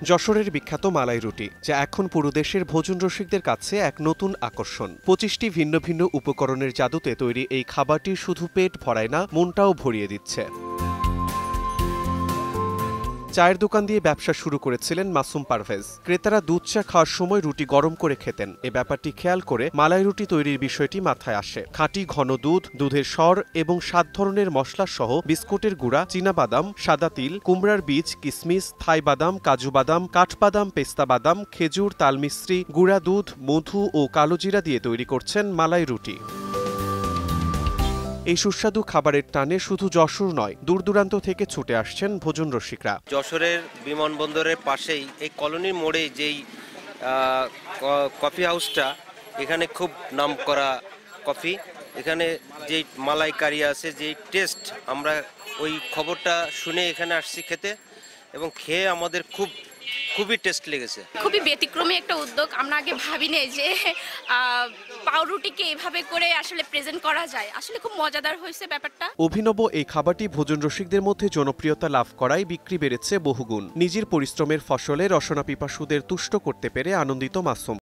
যশোরের বিখ্যাত মালাই রুটি, যা এখন পুরো দেশের ভোজন রসিকদের কাছে এক নতুন আকর্ষণ। 25টি ভিন্ন ভিন্ন উপকরণের জাদুতে তৈরি এই খাবারটি শুধু পেট ভরায় না, মনটাও ভরিয়ে দিচ্ছে। চায়ের দোকান দিয়ে ব্যবসা শুরু করেছিলেন মাসুম পারভেজ। ক্রেতারা দুধ চা খাওয়ার সময় রুটি গরম করে খেতেন। এ ব্যাপারটি খেয়াল করে মালাই রুটি তৈরির বিষয়টি মাথায় আসে। খাঁটি ঘন দুধ, দুধের স্বর এবং 7 ধরনের মশলা সহ বিস্কুটের গুঁড়া, চীনাবাদাম, সাদা তিল, কুমড়ার বীজ, কিসমিস, থাই বাদাম, কাজু বাদাম, কাঠবাদাম, পেস্তা বাদাম, খেজুর, তালমিশ্রি, গুঁড়া দুধ, মধু ও কালোজিরা দিয়ে তৈরি করছেন মালাই রুটি। এই সুস্বাদু খাবারের টানে শুধু যশোর নয়, দূর দূরান্ত থেকে ছুটে আসছেন ভোজন রসিকরা। যশোরের বিমানবন্দরের পাশেই এই কলোনির মোড়ে যেই কফি হাউসটা, এখানে খুব নামকরা কফি। এখানে যেই মালাইকারি আছে, যেই টেস্ট, আমরা ওই খবরটা শুনে এখানে আসছি খেতে, এবং খেয়ে আমাদের খুবই টেস্ট লেগেছে। খুবই ব্যতিক্রমী একটা উদ্যোগ। আমরা আগে ভাবিনি যে পাউরুটিকে এভাবে করে আসলে প্রেজেন্ট করা যায়। আসলে খুব মজাদার হয়েছে ব্যাপারটা। অভিনব এই খাবারটি ভোজন রসিকদের মধ্যে জনপ্রিয়তা লাভ করায় বিক্রি বেড়েছে বহুগুণ। নিজের পরিশ্রমের ফসলে রসনা পিপাসুদের তুষ্ট করতে পেরে আনন্দিত মাসুম।